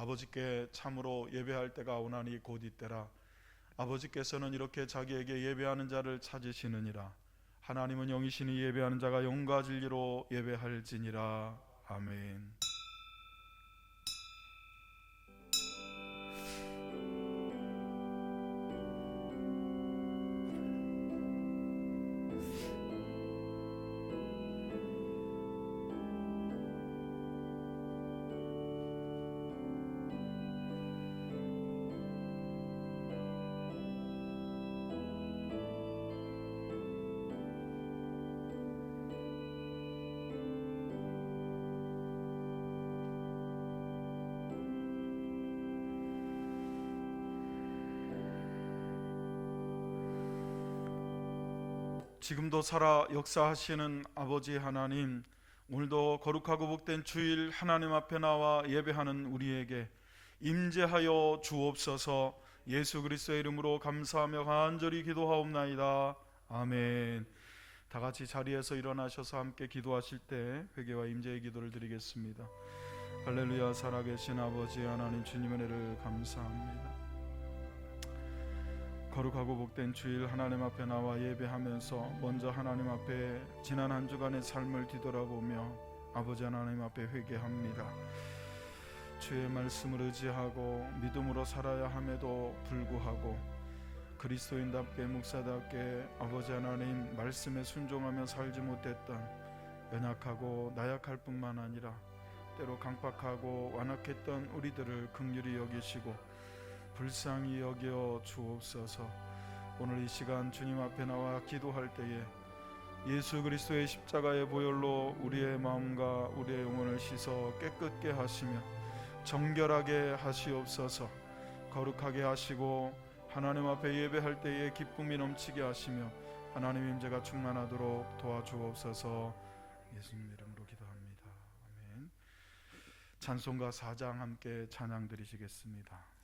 아버지께 참으로 예배할 때가 오나니 곧 이때라. 아버지께서는 이렇게 자기에게 예배하는 자를 찾으시느니라. 하나님은 영이시니 예배하는 자가 영과 진리로 예배할지니라. 아멘. 지금도 살아 역사하시는 아버지 하나님, 오늘도 거룩하고 복된 주일 하나님 앞에 나와 예배하는 우리에게 임재하여 주옵소서. 예수 그리스도의 이름으로 감사하며 간절히 기도하옵나이다. 아멘. 다 같이 자리에서 일어나셔서 함께 기도하실 때 회개와 임재의 기도를 드리겠습니다. 할렐루야. 살아계신 아버지 하나님, 주님의 은혜를 감사합니다. 거룩하고 복된 주일 하나님 앞에 나와 예배하면서 먼저 하나님 앞에 지난 한 주간의 삶을 뒤돌아보며 아버지 하나님 앞에 회개합니다. 주의 말씀을 의지하고 믿음으로 살아야 함에도 불구하고 그리스도인답게 목사답게 아버지 하나님 말씀에 순종하며 살지 못했던 연약하고 나약할 뿐만 아니라 때로 강팍하고 완악했던 우리들을 긍휼히 여기시고 불쌍히 여겨 주옵소서. 오늘 이 시간 주님 앞에 나와 기도할 때에 예수 그리스도의 십자가의 보혈로 우리의 마음과 우리의 영혼을 씻어 깨끗게 하시며 정결하게 하시옵소서. 거룩하게 하시고 하나님 앞에 예배할 때에 기쁨이 넘치게 하시며 하나님의 임재가 충만하도록 도와주옵소서. 예수님 이름으로 기도합니다. 아멘. 찬송가 4장 함께 찬양 드리시겠습니다.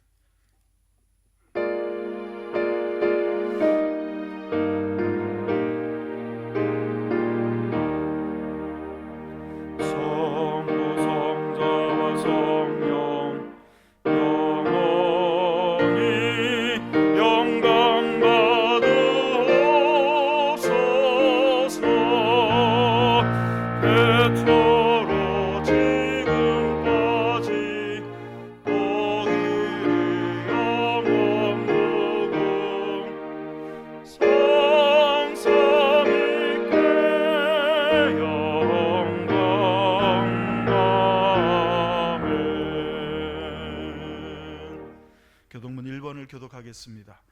교동문 1번을 교독하겠습니다.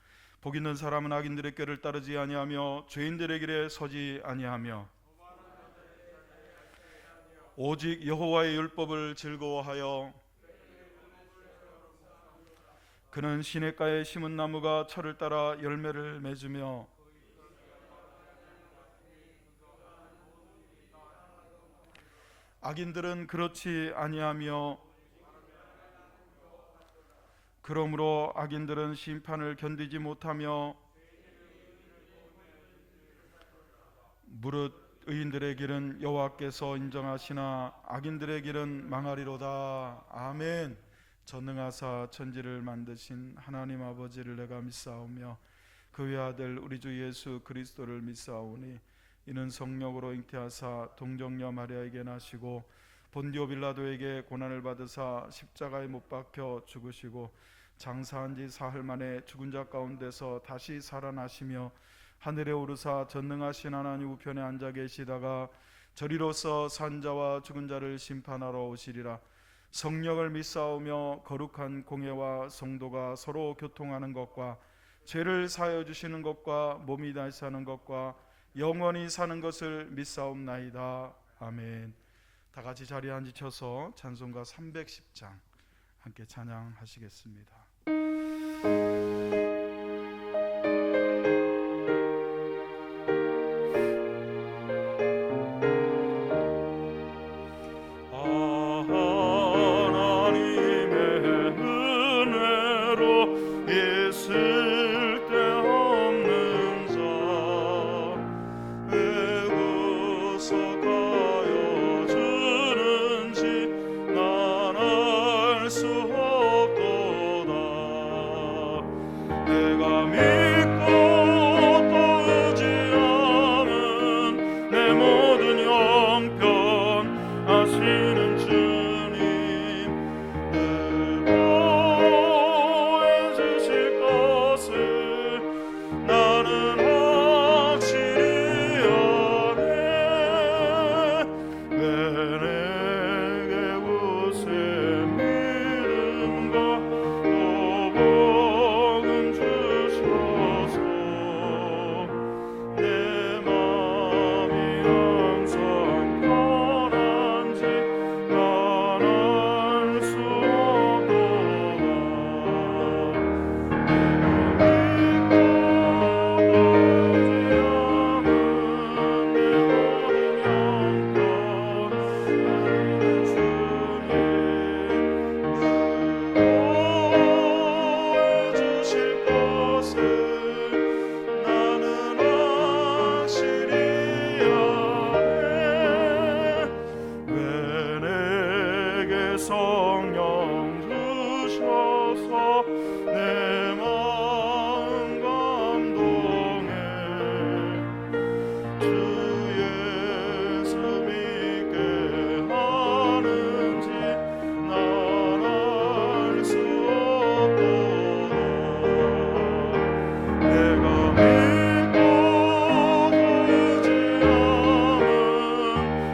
복 있는 사람은 악인들의 꾀를 따르지 아니하며 죄인들의 길에 서지 아니하며 오직 여호와의 율법을 즐거워하여 그는 시냇가에 심은 나무가 철을 따라 열매를 맺으며 악인들은 그렇지 아니하며 그러므로 악인들은 심판을 견디지 못하며 무릇 의인들의 길은 여호와께서 인정하시나 악인들의 길은 망하리로다. 아멘. 전능하사 천지를 만드신 하나님 아버지를 내가 믿사오며 그 외아들 우리 주 예수 그리스도를 믿사오니 이는 성령으로 잉태하사 동정녀 마리아에게 나시고 본디오 빌라도에게 고난을 받으사 십자가에 못 박혀 죽으시고 장사한 지 사흘 만에 죽은 자 가운데서 다시 살아나시며 하늘에 오르사 전능하신 하나님 우편에 앉아 계시다가 저리로서 산 자와 죽은 자를 심판하러 오시리라. 성령을 믿사오며 거룩한 공예와 성도가 서로 교통하는 것과 죄를 사하여 주시는 것과 몸이 다시 사는 것과 영원히 사는 것을 믿사옵나이다. 아멘. 다 같이 자리에 앉으셔서 찬송가 310장 함께 찬양하시겠습니다. 수 성령 주셔서 내 마음 감동해 주 예수 믿게 하는지 난 알 수 없도다. 내가 믿고 의지함은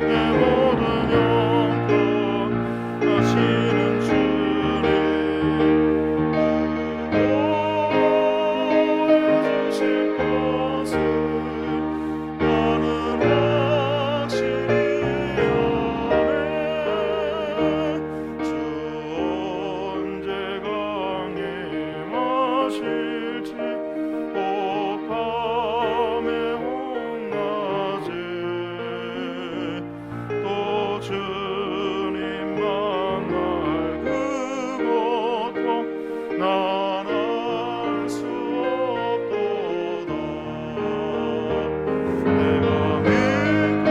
내 모든 영혼 하시는 주님 보호해 주실 것을 나는 확실히 아네. 주 언제 강림하실지 꼭 밤의 홍낮에 또 주님 만날 그 고통 난 알 수 없도다. 내가 믿고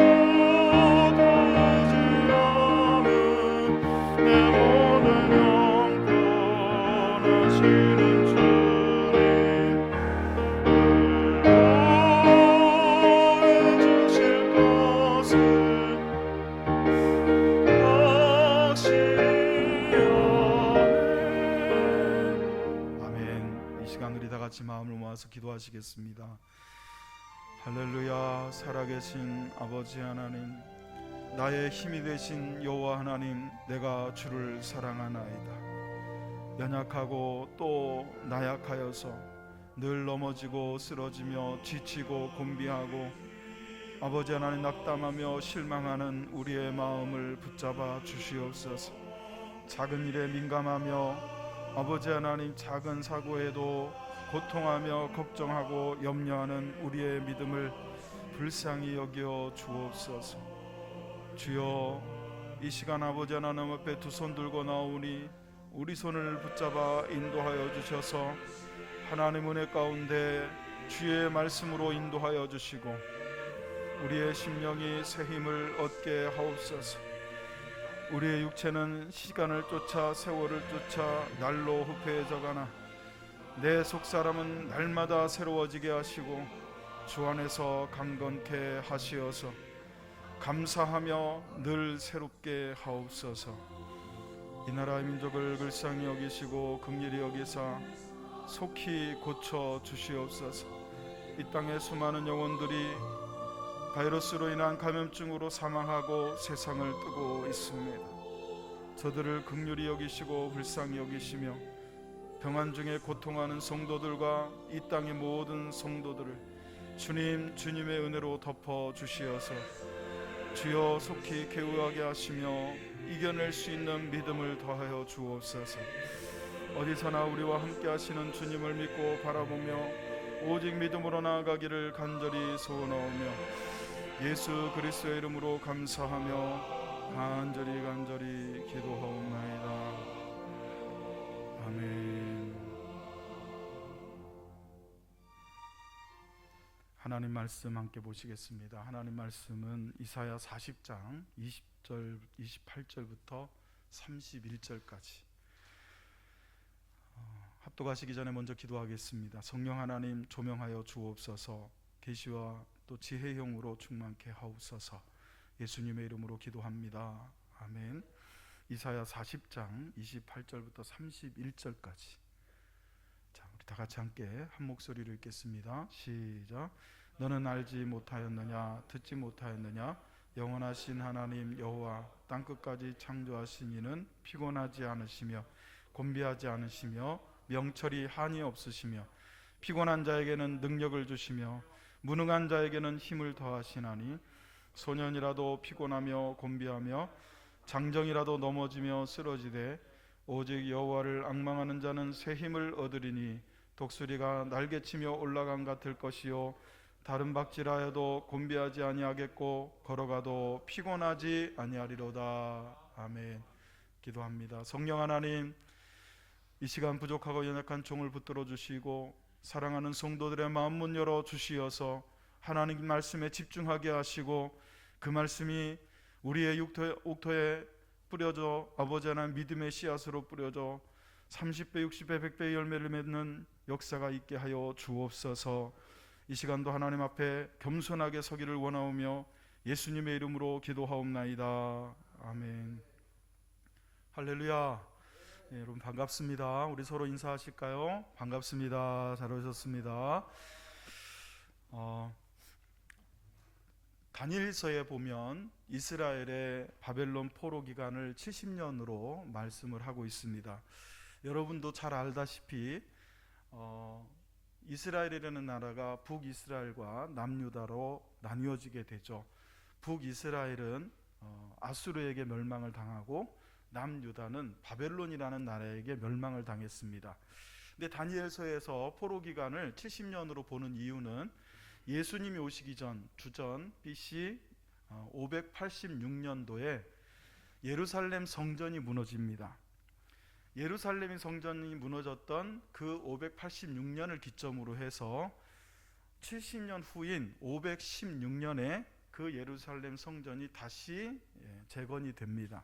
의지함은 내 모든 영혼 하시는 주님 보호해 주실 것을 확실히 아네. 아멘. 이 시간 우리 다 같이 마음을 모아서 기도하시겠습니다. 할렐루야. 살아계신 아버지 하나님, 나의 힘이 되신 여호와 하나님, 내가 주를 사랑하나이다. 연약하고 또 나약하여서 늘 넘어지고 쓰러지며 지치고 곤비하고 아버지 하나님 낙담하며 실망하는 우리의 마음을 붙잡아 주시옵소서. 작은 일에 민감하며 아버지 하나님 작은 사고에도 고통하며 걱정하고 염려하는 우리의 믿음을 불쌍히 여겨 주옵소서. 주여, 이 시간 아버지 하나님 앞에 두 손 들고 나오니 우리 손을 붙잡아 인도하여 주셔서 하나님 은혜 가운데 주의 말씀으로 인도하여 주시고 우리의 심령이 새 힘을 얻게 하옵소서. 우리의 육체는 시간을 쫓아 세월을 쫓아 날로 후패해져가나 내 속사람은 날마다 새로워지게 하시고 주 안에서 강건케 하시어서 감사하며 늘 새롭게 하옵소서. 이 나라의 민족을 불쌍히 여기시고 긍휼히 여기사 속히 고쳐 주시옵소서. 이 땅의 수많은 영혼들이 바이러스로 인한 감염증으로 사망하고 세상을 뜨고 있습니다. 저들을 긍휼히 여기시고 불쌍히 여기시며 병환 중에 고통하는 성도들과 이 땅의 모든 성도들을 주님의 은혜로 덮어 주시어서 주여 속히 개우하게 하시며 이겨낼 수 있는 믿음을 더하여 주옵소서. 어디서나 우리와 함께 하시는 주님을 믿고 바라보며 오직 믿음으로 나아가기를 간절히 소원하오며 예수 그리스도의 이름으로 감사하며 간절히 기도하옵나이다. 아멘. 하나님 말씀 함께 보시겠습니다. 하나님 말씀은 이사야 40장 20절 28절부터 31절까지. 합독하시기 전에 먼저 기도하겠습니다. 성령 하나님 조명하여 주옵소서. 계시와 또 지혜의 영으로 충만케 하옵소서. 예수님의 이름으로 기도합니다. 아멘. 이사야 40장 28절부터 31절까지. 자, 우리 다 같이 함께 한 목소리로 읽겠습니다. 시작. 너는 알지 못하였느냐, 듣지 못하였느냐? 영원하신 하나님 여호와 땅끝까지 창조하신 이는 피곤하지 않으시며 곤비하지 않으시며 명철이 한이 없으시며 피곤한 자에게는 능력을 주시며 무능한 자에게는 힘을 더하시나니 소년이라도 피곤하며 곤비하며 장정이라도 넘어지며 쓰러지되 오직 여호와를 앙망하는 자는 새 힘을 얻으리니 독수리가 날개치며 올라간 같을 것이요 다른 박질하여도 곤비하지 아니하겠고 걸어가도 피곤하지 아니하리로다. 아멘. 기도합니다. 성령 하나님, 이 시간 부족하고 연약한 종을 붙들어 주시고 사랑하는 성도들의 마음 문 열어 주시어서 하나님 말씀에 집중하게 하시고 그 말씀이 우리의 옥토에 뿌려져 아버지 하나님 믿음의 씨앗으로 뿌려져 30배, 60배, 100배의 열매를 맺는 역사가 있게 하여 주옵소서. 이 시간도 하나님 앞에 겸손하게 서기를 원하오며 예수님의 이름으로 기도하옵나이다. 아멘. 할렐루야. 네, 여러분 반갑습니다. 우리 서로 인사하실까요? 반갑습니다. 잘 오셨습니다. 다니엘서에 보면 이스라엘의 바벨론 포로 기간을 70년으로 말씀을 하고 있습니다. 여러분도 잘 알다시피 이스라엘이라는 나라가 북이스라엘과 남유다로 나뉘어지게 되죠. 북이스라엘은 아수르에게 멸망을 당하고 남유다는 바벨론이라는 나라에게 멸망을 당했습니다. 근데 다니엘서에서 포로 기간을 70년으로 보는 이유는 예수님이 오시기 전 주전 BC 586년도에 예루살렘 성전이 무너집니다. 예루살렘 성전이 무너졌던 그 586년을 기점으로 해서 70년 후인 516년에 그 예루살렘 성전이 다시 재건이 됩니다.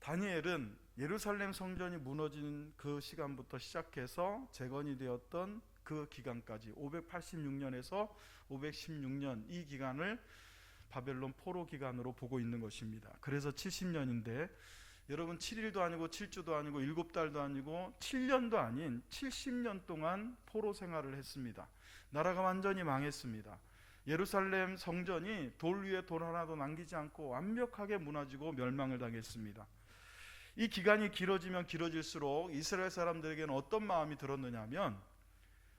다니엘은 예루살렘 성전이 무너진 그 시간부터 시작해서 재건이 되었던 그 기간까지 586년에서 516년 이 기간을 바벨론 포로 기간으로 보고 있는 것입니다. 그래서 70년인데 여러분 7일도 아니고 7주도 아니고 7달도 아니고 7년도 아닌 70년 동안 포로 생활을 했습니다. 나라가 완전히 망했습니다. 예루살렘 성전이 돌 위에 돌 하나도 남기지 않고 완벽하게 무너지고 멸망을 당했습니다. 이 기간이 길어지면 길어질수록 이스라엘 사람들에게는 어떤 마음이 들었느냐 하면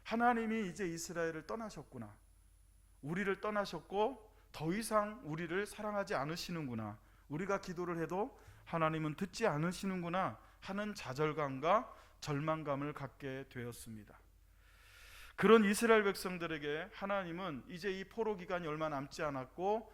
하나님이 이제 이스라엘을 떠나셨구나, 우리를 떠나셨고 더 이상 우리를 사랑하지 않으시는구나, 우리가 기도를 해도 하나님은 듣지 않으시는구나 하는 좌절감과 절망감을 갖게 되었습니다. 그런 이스라엘 백성들에게 하나님은 이제 이 포로 기간이 얼마 남지 않았고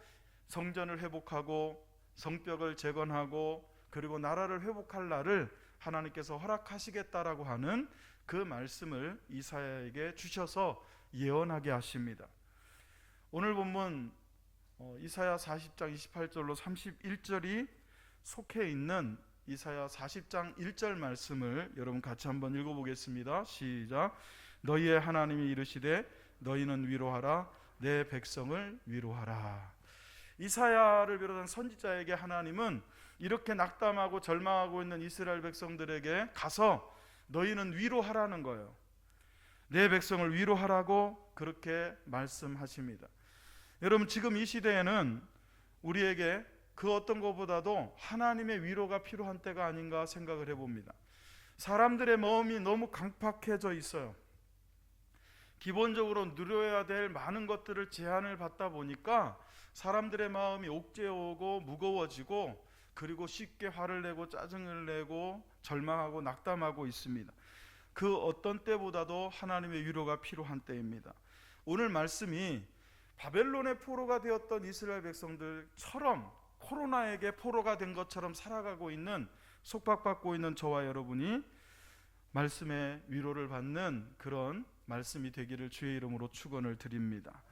성전을 회복하고 성벽을 재건하고 그리고 나라를 회복할 날을 하나님께서 허락하시겠다라고 하는 그 말씀을 이사야에게 주셔서 예언하게 하십니다. 오늘 본문 이사야 40장 28절로 31절이 속해 있는 이사야 40장 1절 말씀을 여러분 같이 한번 읽어보겠습니다. 시작. 너희의 하나님이 이르시되 너희는 위로하라, 내 백성을 위로하라. 이사야를 비롯한 선지자에게 하나님은 이렇게 낙담하고 절망하고 있는 이스라엘 백성들에게 가서 너희는 위로하라는 거예요. 내 백성을 위로하라고 그렇게 말씀하십니다. 여러분 지금 이 시대에는 우리에게 그 어떤 것보다도 하나님의 위로가 필요한 때가 아닌가 생각을 해봅니다. 사람들의 마음이 너무 강팍해져 있어요. 기본적으로 누려야 될 많은 것들을 제한을 받다 보니까 사람들의 마음이 옥죄어오고 무거워지고 그리고 쉽게 화를 내고 짜증을 내고 절망하고 낙담하고 있습니다. 그 어떤 때보다도 하나님의 위로가 필요한 때입니다. 오늘 말씀이 바벨론의 포로가 되었던 이스라엘 백성들처럼 코로나에게 포로가 된 것처럼 살아가고 있는, 속박받고 있는 저와 여러분이 말씀의 위로를 받는 그런 말씀이 되기를 주의 이름으로 축원을 드립니다.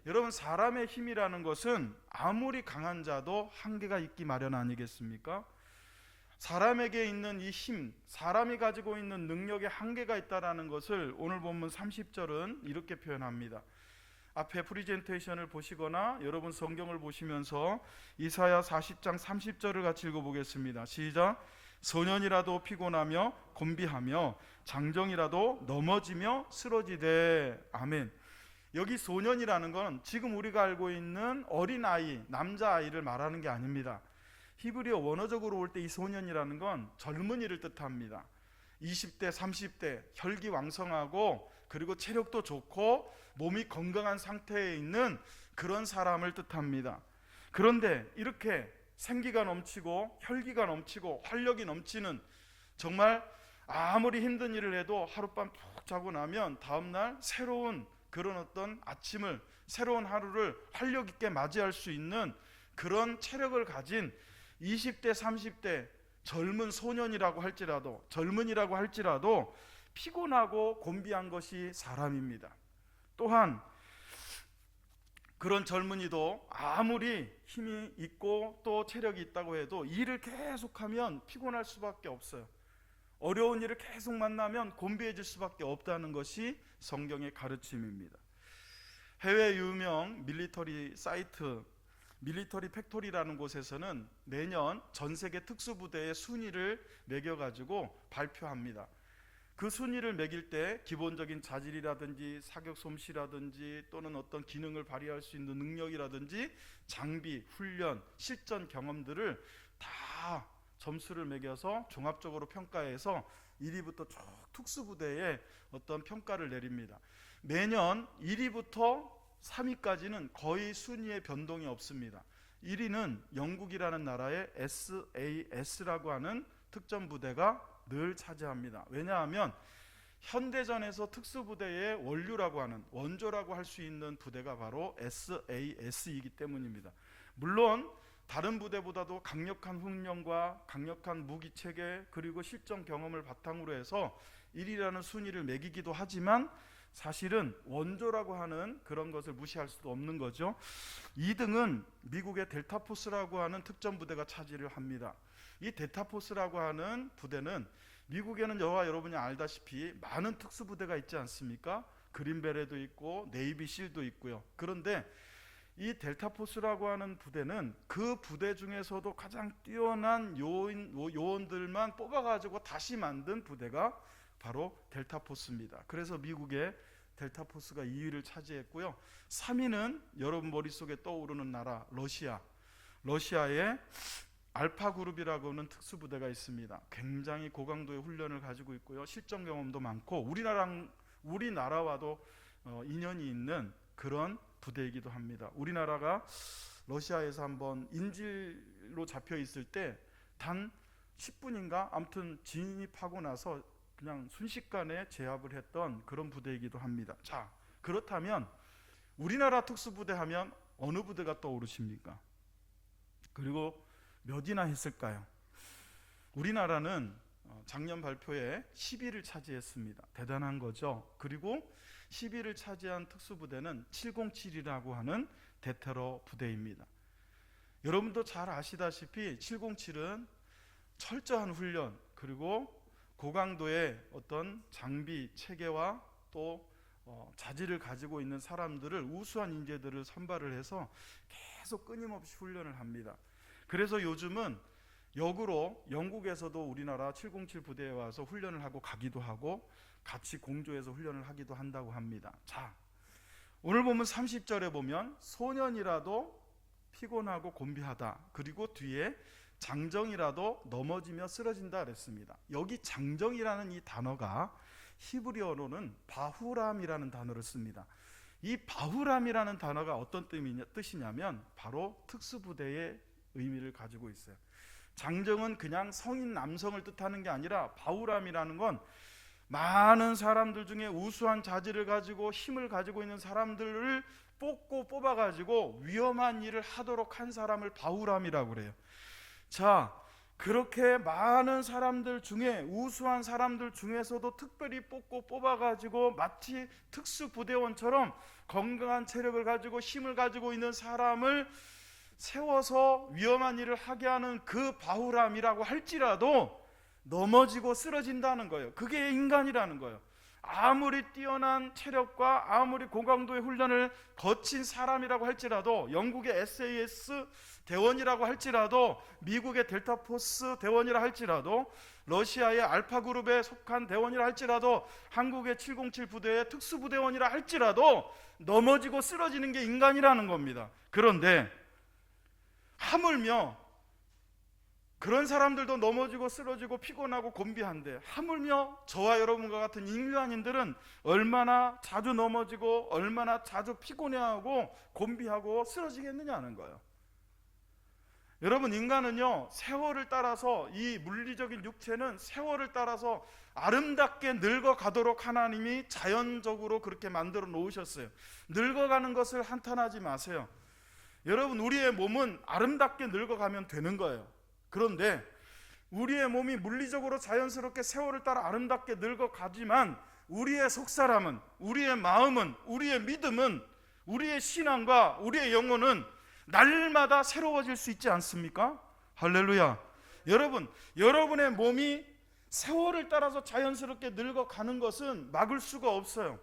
여러분 사람의 힘이라는 것은 아무리 강한 자도 한계가 있기 마련 아니겠습니까? 사람에게 있는 이 힘, 사람이 가지고 있는 능력에 한계가 있다는 것을 오늘 본문 30절은 이렇게 표현합니다. 앞에 프리젠테이션을 보시거나 여러분 성경을 보시면서 이사야 40장 30절을 같이 읽어보겠습니다. 시작. 소년이라도 피곤하며 곤비하며 장정이라도 넘어지며 쓰러지되. 아멘. 여기 소년이라는 건 지금 우리가 알고 있는 어린아이, 남자아이를 말하는 게 아닙니다. 히브리어 원어적으로 볼 때 이 소년이라는 건 젊은이를 뜻합니다. 20대, 30대 혈기왕성하고 그리고 체력도 좋고 몸이 건강한 상태에 있는 그런 사람을 뜻합니다. 그런데 이렇게 생기가 넘치고 혈기가 넘치고 활력이 넘치는, 정말 아무리 힘든 일을 해도 하룻밤 푹 자고 나면 다음날 새로운 그런 어떤 아침을, 새로운 하루를 활력 있게 맞이할 수 있는 그런 체력을 가진 20대 30대 젊은 소년이라고 할지라도, 젊은이라고 할지라도 피곤하고 곤비한 것이 사람입니다. 또한 그런 젊은이도 아무리 힘이 있고 또 체력이 있다고 해도 일을 계속하면 피곤할 수밖에 없어요. 어려운 일을 계속 만나면 곤비해질 수밖에 없다는 것이 성경의 가르침입니다. 해외 유명 밀리터리 사이트 밀리터리 팩토리라는 곳에서는 매년 전 세계 특수부대의 순위를 매겨가지고 발표합니다. 그 순위를 매길 때 기본적인 자질이라든지 사격 솜씨라든지 또는 어떤 기능을 발휘할 수 있는 능력이라든지 장비, 훈련, 실전 경험들을 다 점수를 매겨서 종합적으로 평가해서 1위부터 쭉 특수부대에 어떤 평가를 내립니다. 매년 1위부터 3위까지는 거의 순위의 변동이 없습니다. 1위는 영국이라는 나라의 SAS라고 하는 특전부대가 늘 차지합니다. 왜냐하면 현대전에서 특수부대의 원류라고 하는 원조라고 할 수 있는 부대가 바로 SAS이기 때문입니다. 물론 다른 부대보다도 강력한 훈련과 강력한 무기체계 그리고 실전 경험을 바탕으로 해서 1위라는 순위를 매기기도 하지만 사실은 원조라고 하는 그런 것을 무시할 수도 없는 거죠. 2등은 미국의 델타포스라고 하는 특전부대가 차지를 합니다. 이 델타포스라고 하는 부대는 미국에는 저와 여러분이 알다시피 많은 특수부대가 있지 않습니까? 그린베레도 있고 네이비 실도 있고요. 그런데 이 델타포스라고 하는 부대는 그 부대 중에서도 가장 뛰어난 요원들만 뽑아가지고 다시 만든 부대가 바로 델타포스입니다. 그래서 미국의 델타포스가 2위를 차지했고요. 3위는 여러분 머릿속에 떠오르는 나라 러시아의 알파그룹이라고 하는 특수부대가 있습니다. 굉장히 고강도의 훈련을 가지고 있고요. 실전 경험도 많고 우리나라와도 인연이 있는 그런 부대이기도 합니다. 우리나라가 러시아에서 한번 인질로 잡혀 있을 때 단 10분인가 아무튼 진입하고 나서 그냥 순식간에 제압을 했던 그런 부대이기도 합니다. 자, 그렇다면 우리나라 특수부대 하면 어느 부대가 떠오르십니까? 그리고 몇이나 했을까요? 우리나라는 작년 발표에 10위를 차지했습니다. 대단한 거죠. 그리고 10위를 차지한 특수부대는 707이라고 하는 대테러 부대입니다. 여러분도 잘 아시다시피 707은 철저한 훈련 그리고 고강도의 어떤 장비 체계와 또 자질을 가지고 있는 사람들을 우수한 인재들을 선발을 해서 계속 끊임없이 훈련을 합니다. 그래서 요즘은 역으로 영국에서도 우리나라 707 부대에 와서 훈련을 하고 가기도 하고 같이 공조해서 훈련을 하기도 한다고 합니다. 자, 오늘 보면 30절에 보면 소년이라도 피곤하고 곤비하다. 그리고 뒤에 장정이라도 넘어지며 쓰러진다 그랬습니다. 여기 장정이라는 이 단어가 히브리어로는 바후람이라는 단어를 씁니다. 이 바후람이라는 단어가 어떤 뜻이냐면 바로 특수부대의 의미를 가지고 있어요. 장정은 그냥 성인 남성을 뜻하는 게 아니라 바후람이라는 건 많은 사람들 중에 우수한 자질을 가지고 힘을 가지고 있는 사람들을 뽑아가지고 위험한 일을 하도록 한 사람을 바후람이라고 그래요. 자, 그렇게 많은 사람들 중에 우수한 사람들 중에서도 특별히 뽑아가지고 마치 특수부대원처럼 건강한 체력을 가지고 힘을 가지고 있는 사람을 세워서 위험한 일을 하게 하는 그 바후람이라고 할지라도 넘어지고 쓰러진다는 거예요. 그게 인간이라는 거예요. 아무리 뛰어난 체력과 아무리 고강도의 훈련을 거친 사람이라고 할지라도 영국의 SAS 대원이라고 할지라도 미국의 델타포스 대원이라 할지라도 러시아의 알파그룹에 속한 대원이라 할지라도 한국의 707 부대의 특수부대원이라 할지라도 넘어지고 쓰러지는 게 인간이라는 겁니다. 그런데 하물며 그런 사람들도 넘어지고 쓰러지고 피곤하고 곤비한데 하물며 저와 여러분과 같은 인간인들은 얼마나 자주 넘어지고 얼마나 자주 피곤해하고 곤비하고 쓰러지겠느냐는 거예요. 여러분, 인간은요 세월을 따라서 이 물리적인 육체는 세월을 따라서 아름답게 늙어가도록 하나님이 자연적으로 그렇게 만들어 놓으셨어요. 늙어가는 것을 한탄하지 마세요. 여러분, 우리의 몸은 아름답게 늙어가면 되는 거예요. 그런데 우리의 몸이 물리적으로 자연스럽게 세월을 따라 아름답게 늙어가지만 우리의 속사람은, 우리의 마음은, 우리의 믿음은 우리의 신앙과 우리의 영혼은 날마다 새로워질 수 있지 않습니까? 할렐루야. 여러분, 여러분의 몸이 세월을 따라서 자연스럽게 늙어가는 것은 막을 수가 없어요.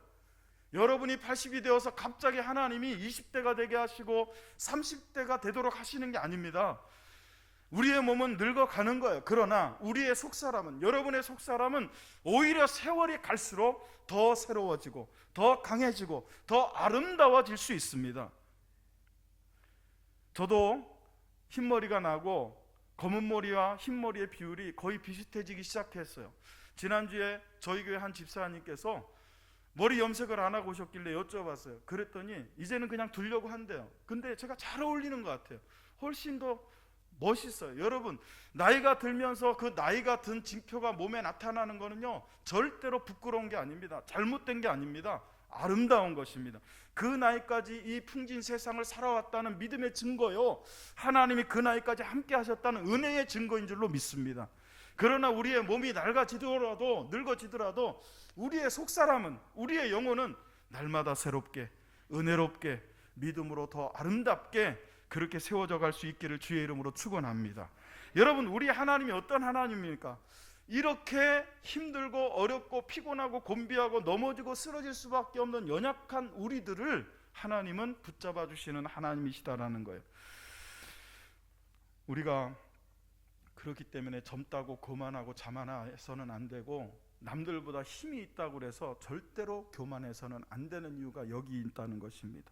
여러분이 80이 되어서 갑자기 하나님이 20대가 되게 하시고 30대가 되도록 하시는 게 아닙니다. 우리의 몸은 늙어가는 거예요. 그러나 우리의 속사람은, 여러분의 속사람은 오히려 세월이 갈수록 더 새로워지고 더 강해지고 더 아름다워질 수 있습니다. 저도 흰머리가 나고 검은 머리와 흰 머리의 비율이 거의 비슷해지기 시작했어요. 지난주에 저희 교회 한 집사님께서 머리 염색을 안 하고 오셨길래 여쭤봤어요. 그랬더니 이제는 그냥 두려고 한대요. 근데 제가 잘 어울리는 것 같아요. 훨씬 더 멋있어요. 여러분, 나이가 들면서 그 나이가 든 징표가 몸에 나타나는 거는요, 절대로 부끄러운 게 아닙니다. 잘못된 게 아닙니다. 아름다운 것입니다. 그 나이까지 이 풍진 세상을 살아왔다는 믿음의 증거요, 하나님이 그 나이까지 함께 하셨다는 은혜의 증거인 줄로 믿습니다. 그러나 우리의 몸이 늙어지더라도 우리의 속사람은, 우리의 영혼은 날마다 새롭게, 은혜롭게, 믿음으로 더 아름답게 그렇게 세워져 갈 수 있기를 주의 이름으로 축원합니다. 여러분, 우리 하나님이 어떤 하나님입니까? 이렇게 힘들고 어렵고 피곤하고 곤비하고 넘어지고 쓰러질 수밖에 없는 연약한 우리들을 하나님은 붙잡아 주시는 하나님이시다라는 거예요. 우리가 그렇기 때문에 젊다고 교만하고 자만해서는 안 되고, 남들보다 힘이 있다고 해서 절대로 교만해서는 안 되는 이유가 여기 있다는 것입니다.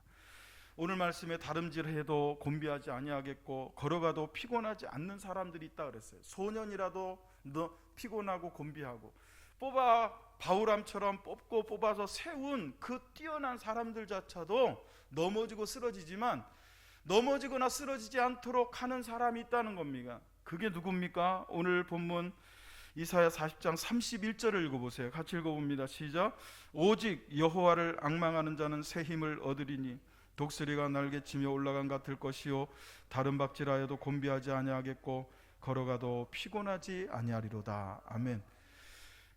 오늘 말씀에 다름질해도 곤비하지 아니하겠고 걸어가도 피곤하지 않는 사람들이 있다 그랬어요. 소년이라도 피곤하고 곤비하고, 바울함처럼 뽑아서 세운 그 뛰어난 사람들 자체도 넘어지고 쓰러지지만 넘어지거나 쓰러지지 않도록 하는 사람이 있다는 겁니다. 그게 누굽니까? 오늘 본문 이사야 40장 31절을 읽어보세요. 같이 읽어봅니다. 시작. 오직 여호와를 앙망하는 자는 새 힘을 얻으리니 독수리가 날개치며 올라간 같을 것이요 다른 박질하여도 곤비하지 아니하겠고 걸어가도 피곤하지 아니하리로다. 아멘.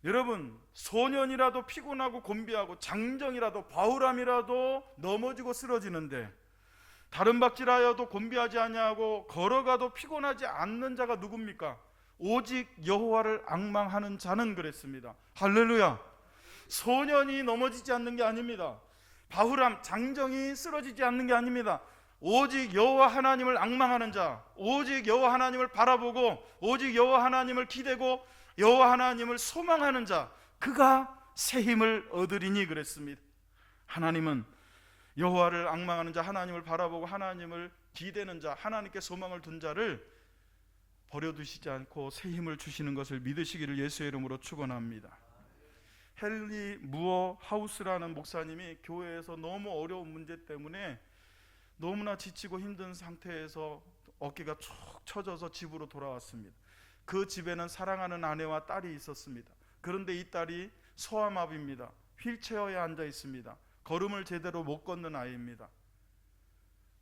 여러분, 소년이라도 피곤하고 곤비하고 장정이라도 바울함이라도 넘어지고 쓰러지는데 다른 박질하여도 곤비하지 아니하고 걸어가도 피곤하지 않는 자가 누굽니까? 오직 여호와를 앙망하는 자는 그랬습니다. 할렐루야. 소년이 넘어지지 않는 게 아닙니다. 바울함, 장정이 쓰러지지 않는 게 아닙니다. 오직 여호와 하나님을 앙망하는 자, 오직 여호와 하나님을 바라보고 오직 여호와 하나님을 기대고 여호와 하나님을 소망하는 자, 그가 새 힘을 얻으리니 그랬습니다. 하나님은 여호와를 앙망하는 자, 하나님을 바라보고 하나님을 기대는 자, 하나님께 소망을 둔 자를 버려두시지 않고 새 힘을 주시는 것을 믿으시기를 예수의 이름으로 축원합니다. 헨리 무어 하우스라는 목사님이 교회에서 너무 어려운 문제 때문에 너무나 지치고 힘든 상태에서 어깨가 축 처져서 집으로 돌아왔습니다. 그 집에는 사랑하는 아내와 딸이 있었습니다. 그런데 이 딸이 소아마비입니다. 휠체어에 앉아 있습니다. 걸음을 제대로 못 걷는 아이입니다.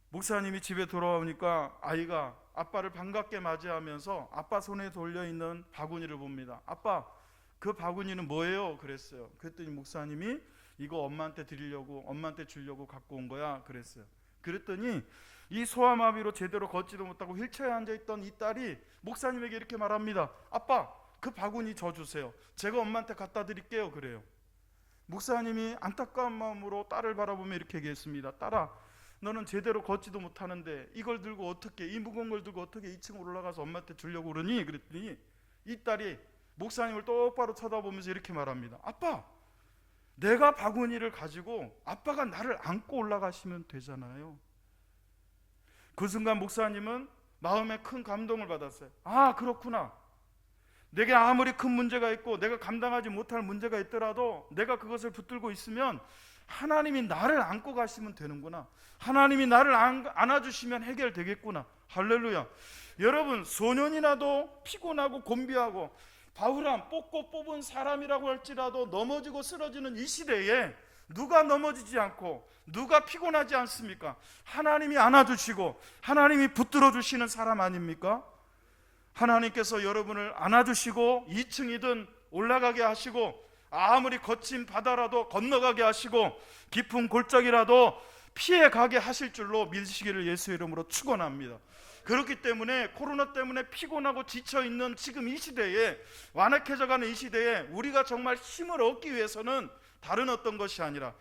목사님이 집에 돌아오니까 아이가 아빠를 반갑게 맞이하면서 아빠 손에 돌려있는 바구니를 봅니다. 아빠, 그 바구니는 뭐예요? 그랬어요. 그랬더니 목사님이 이거 엄마한테 드리려고, 엄마한테 주려고 갖고 온 거야 그랬어요. 그랬더니 이 소아마비로 제대로 걷지도 못하고 휠체어에 앉아있던 이 딸이 목사님에게 이렇게 말합니다. 아빠, 그 바구니 저 주세요. 제가 엄마한테 갖다 드릴게요. 그래요. 목사님이 안타까운 마음으로 딸을 바라보며 이렇게 얘기했습니다. 딸아, 너는 제대로 걷지도 못하는데 이걸 들고 어떻게, 이 무거운 걸 들고 어떻게 2층 올라가서 엄마한테 주려고 그러니? 그랬더니 이 딸이 목사님을 똑바로 쳐다보면서 이렇게 말합니다. 아빠, 내가 바구니를 가지고 아빠가 나를 안고 올라가시면 되잖아요. 그 순간 목사님은 마음에 큰 감동을 받았어요. 아, 그렇구나. 내게 아무리 큰 문제가 있고 내가 감당하지 못할 문제가 있더라도 내가 그것을 붙들고 있으면 하나님이 나를 안고 가시면 되는구나. 하나님이 나를 안아주시면 해결되겠구나. 할렐루야. 여러분, 소년이라도 피곤하고 곤비하고 바울함, 뽑은 사람이라고 할지라도 넘어지고 쓰러지는 이 시대에 누가 넘어지지 않고 누가 피곤하지 않습니까? 하나님이 안아주시고 하나님이 붙들어 주시는 사람 아닙니까? 하나님께서 여러분을 안아주시고 2층이든 올라가게 하시고 아무리 거친 바다라도 건너가게 하시고 깊은 골짜기라도 피해가게 하실 줄로 믿으시기를 예수의 이름으로 축원합니다. 그렇기 때문에 코로나 때문에 피곤하고 지쳐있는 지금 이 시대에, 완악해져가는 이 시대에 우리가 정말 힘을 얻기 위해서는 다른 어떤 것이 아니라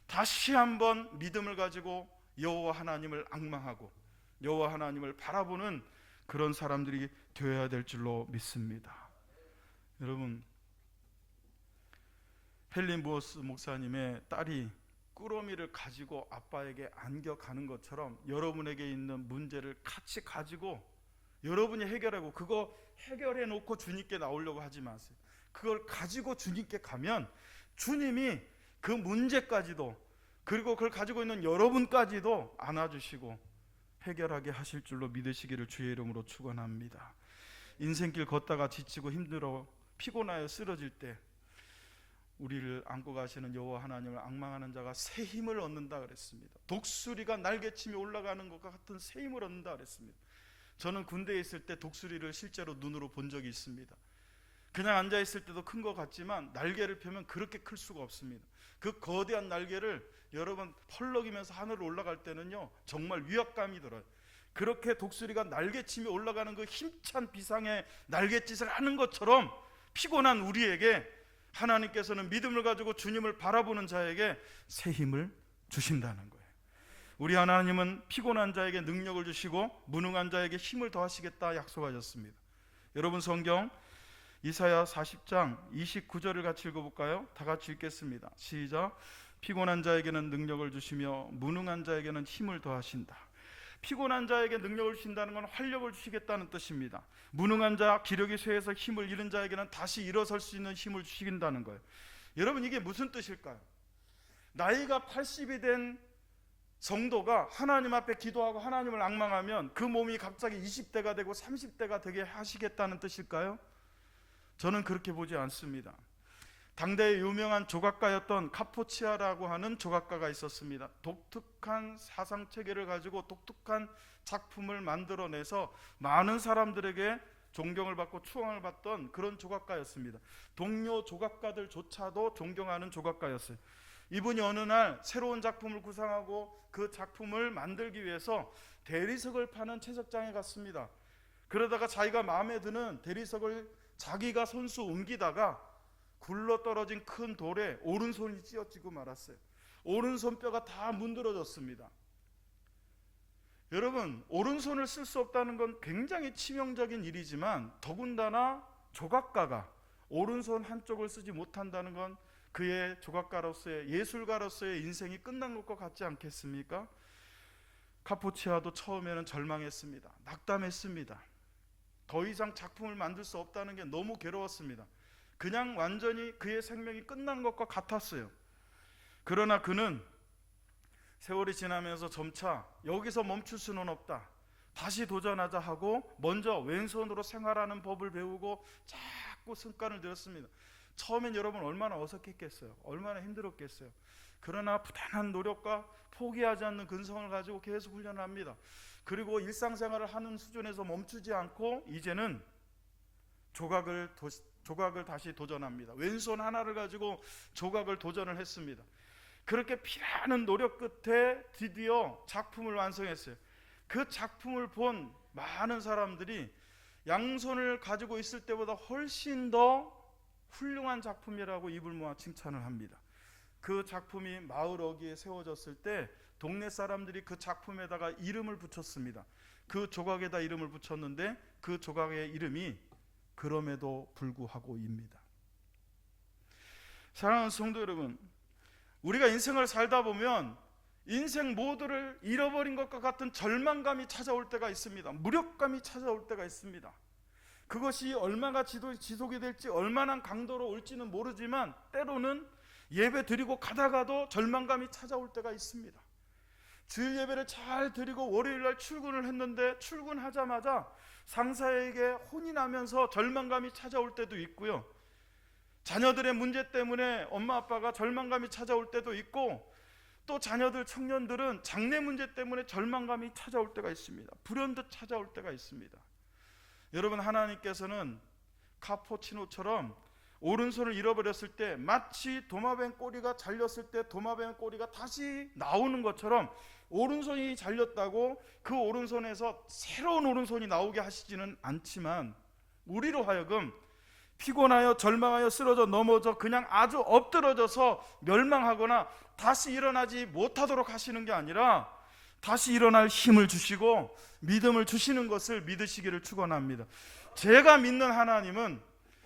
다시 한번 믿음을 가지고 여호와 하나님을 앙망하고 여호와 하나님을 바라보는 그런 사람들이 되어야 될 줄로 믿습니다. 여러분, 헬린 부어스 목사님의 딸이 꾸러미를 가지고 아빠에게 안겨가는 것처럼 여러분에게 있는 문제를 같이 가지고 여러분이 해결하고, 그거 해결해 놓고 주님께 나오려고 하지 마세요. 그걸 가지고 주님께 가면 주님이 그 문제까지도, 그리고 그걸 가지고 있는 여러분까지도 안아주시고 해결하게 하실 줄로 믿으시기를 주의 이름으로 축원합니다. 인생길 걷다가 지치고 힘들어 피곤하여 쓰러질 때 우리를 안고 가시는 여호와 하나님을 앙망하는 자가 새 힘을 얻는다 그랬습니다. 독수리가 날개치며 올라가는 것과 같은 새 힘을 얻는다 그랬습니다. 저는 군대에 있을 때 독수리를 실제로 눈으로 본 적이 있습니다. 그냥 앉아 있을 때도 큰 것 같지만 날개를 펴면 그렇게 클 수가 없습니다. 그 거대한 날개를 여러분 펄럭이면서 하늘로 올라갈 때는요 정말 위압감이 들어요. 그렇게 독수리가 날개치며 올라가는 그 힘찬 비상의 날갯짓을 하는 것처럼 피곤한 우리에게 하나님께서는 믿음을 가지고 주님을 바라보는 자에게 새 힘을 주신다는 거예요. 우리 하나님은 피곤한 자에게 능력을 주시고 무능한 자에게 힘을 더하시겠다 약속하셨습니다. 여러분, 성경 이사야 40장 29절을 같이 읽어볼까요? 다 같이 읽겠습니다. 시작. 피곤한 자에게는 능력을 주시며 무능한 자에게는 힘을 더하신다. 피곤한 자에게 능력을 주신다는 건 활력을 주시겠다는 뜻입니다. 무능한 자, 기력이 쇠해서 힘을 잃은 자에게는 다시 일어설 수 있는 힘을 주신다는 거예요. 여러분, 이게 무슨 뜻일까요? 나이가 80이 된 성도가 하나님 앞에 기도하고 하나님을 앙망하면 그 몸이 갑자기 20대가 되고 30대가 되게 하시겠다는 뜻일까요? 저는 그렇게 보지 않습니다. 당대의 유명한 조각가였던 카포치아라고 하는 조각가가 있었습니다. 독특한 사상체계를 가지고 독특한 작품을 만들어내서 많은 사람들에게 존경을 받고 추앙을 받던 그런 조각가였습니다. 동료 조각가들조차도 존경하는 조각가였어요. 이분이 어느 날 새로운 작품을 구상하고 그 작품을 만들기 위해서 대리석을 파는 채석장에 갔습니다. 그러다가 자기가 마음에 드는 대리석을 자기가 손수 옮기다가 굴러떨어진 큰 돌에 오른손이 찧어지고 말았어요. 오른손뼈가 다 문드러졌습니다. 여러분, 오른손을 쓸 수 없다는 건 굉장히 치명적인 일이지만 더군다나 조각가가 오른손 한쪽을 쓰지 못한다는 건 그의 조각가로서의, 예술가로서의 인생이 끝난 것과 같지 않겠습니까? 카포치아도 처음에는 절망했습니다. 낙담했습니다. 더 이상 작품을 만들 수 없다는 게 너무 괴로웠습니다. 그냥 완전히 그의 생명이 끝난 것과 같았어요. 그러나 그는 세월이 지나면서 점차 여기서 멈출 수는 없다, 다시 도전하자 하고 먼저 왼손으로 생활하는 법을 배우고 자꾸 습관을 들였습니다. 처음엔 여러분 얼마나 어색했겠어요. 얼마나 힘들었겠어요. 그러나 부단한 노력과 포기하지 않는 근성을 가지고 계속 훈련을 합니다. 그리고 일상생활을 하는 수준에서 멈추지 않고 이제는 조각을 다시 도전합니다. 왼손 하나를 가지고 조각을 도전을 했습니다. 그렇게 피나는 노력 끝에 드디어 작품을 완성했어요. 그 작품을 본 많은 사람들이 양손을 가지고 있을 때보다 훨씬 더 훌륭한 작품이라고 입을 모아 칭찬을 합니다. 그 작품이 마을 어귀에 세워졌을 때 동네 사람들이 그 작품에다가 이름을 붙였습니다. 그 조각에다 이름을 붙였는데 그 조각의 이름이 그럼에도 불구하고입니다. 사랑하는 성도 여러분, 우리가 인생을 살다 보면 인생 모두를 잃어버린 것과 같은 절망감이 찾아올 때가 있습니다. 무력감이 찾아올 때가 있습니다. 그것이 얼마나 지속이 될지, 얼마나 강도로 올지는 모르지만 때로는 예배 드리고 가다가도 절망감이 찾아올 때가 있습니다. 주일 예배를 잘 드리고 월요일날 출근을 했는데 출근하자마자 상사에게 혼이 나면서 절망감이 찾아올 때도 있고요. 자녀들의 문제 때문에 엄마 아빠가 절망감이 찾아올 때도 있고, 또 자녀들, 청년들은 장래 문제 때문에 절망감이 찾아올 때가 있습니다. 불현듯 찾아올 때가 있습니다. 여러분, 하나님께서는 카포치노처럼 오른손을 잃어버렸을 때 마치 도마뱀 꼬리가 잘렸을 때 도마뱀 꼬리가 다시 나오는 것처럼 오른손이 잘렸다고 그 오른손에서 새로운 오른손이 나오게 하시지는 않지만 우리로 하여금 피곤하여 절망하여 쓰러져 넘어져 그냥 아주 엎드러져서 멸망하거나 다시 일어나지 못하도록 하시는 게 아니라 다시 일어날 힘을 주시고 믿음을 주시는 것을 믿으시기를 축원합니다. 제가 믿는 하나님은